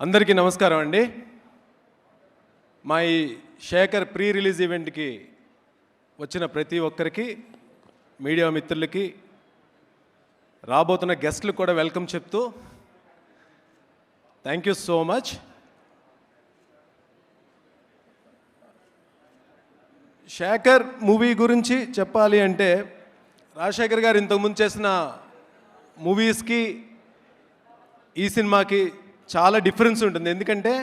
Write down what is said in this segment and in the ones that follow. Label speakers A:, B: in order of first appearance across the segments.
A: అందరికీ నమస్కారం అండి. మా ఈ శేఖర్ ప్రీ రిలీజ్ ఈవెంట్కి వచ్చిన ప్రతి ఒక్కరికి, మీడియా మిత్రులకి, రాబోతున్న గెస్ట్లకు కూడా వెల్కమ్ చెప్తూ thank you so much. Shekhar movie గురించి చెప్పాలి అంటే, రాజశేఖర్ గారు ఇంతకుముందు చేసిన మూవీస్కి ఈ సినిమాకి చాలా డిఫరెన్స్ ఉంటుంది. ఎందుకంటే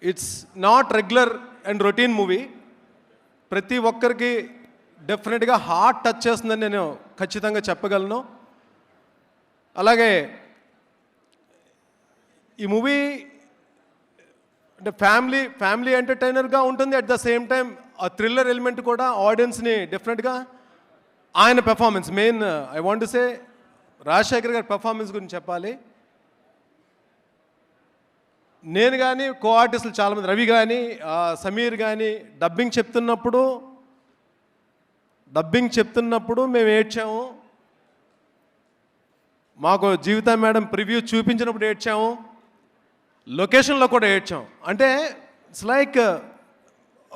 A: it's not regular and routine movie. ప్రతి ఒక్కరికి డెఫినెట్గా హార్ట్ టచ్ చేస్తుందని నేను ఖచ్చితంగా చెప్పగలను. అలాగే ఈ మూవీ అంటే ఫ్యామిలీ ఎంటర్టైనర్గా ఉంటుంది. అట్ ద సేమ్ టైం ఆ థ్రిల్లర్ ఎలిమెంట్ కూడా ఆడియన్స్ని డెఫినెట్గా ఆయన performance main I want to సే రాజశేఖర్ గారి పెర్ఫార్మెన్స్ గురించి చెప్పాలి. నేను కానీ కో ఆర్టిస్టులు చాలామంది, రవి కానీ సమీర్ కానీ డబ్బింగ్ చెప్తున్నప్పుడు మేము ఏడ్చాము. మాకు జీవిత మేడం ప్రివ్యూ చూపించినప్పుడు ఏడ్చాము. లొకేషన్లో కూడా ఏడ్చాం. అంటే ఇట్స్ లైక్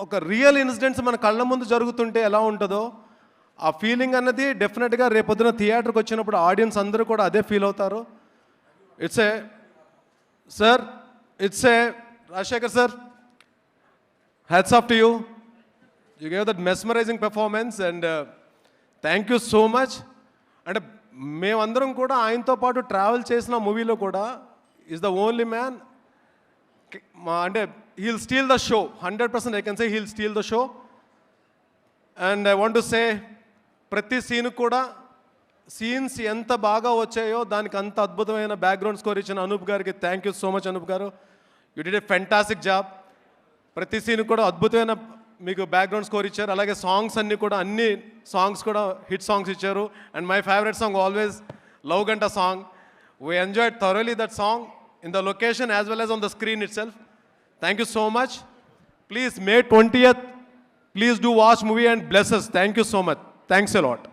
A: ఒక రియల్ ఇన్సిడెంట్స్ మన కళ్ళ ముందు జరుగుతుంటే ఎలా ఉంటుందో ఆ ఫీలింగ్ అన్నది డెఫినెట్గా రేపొద్దున థియేటర్కి వచ్చినప్పుడు ఆడియన్స్ అందరూ కూడా అదే ఫీల్ అవుతారు. Rajshekhar sir, hats off to you. You gave that mesmerizing performance and thank you so much. And మేమందరం కూడా ఆయనతో పాటు ట్రావెల్ చేసిన మూవీలో కూడా ఈజ్ ద ఓన్లీ మ్యాన్. అంటే he'll steal the show 100%. I can say he'll steal the show. And I want to say ప్రతి సీన్కి కూడా సీన్స్ ఎంత బాగా వచ్చాయో దానికి అంత అద్భుతమైన బ్యాక్గ్రౌండ్ స్కోర్ ఇచ్చిన అనూప్ గారికి thank you so much. Anoop గారు, you did a fantastic job. ప్రతి సీన్ కూడా అద్భుతమైన మీకు బ్యాక్గ్రౌండ్ స్కోర్ ఇచ్చారు. అలాగే సాంగ్స్ అన్ని సాంగ్స్ కూడా హిట్ సాంగ్స్ ఇచ్చారు. And my favourite song always love గంట song. We enjoyed thoroughly that song in the location as well as on the screen itself. Thank you so much. Please May 20th, please do watch movie and bless us. Thank you so much. Thanks a lot.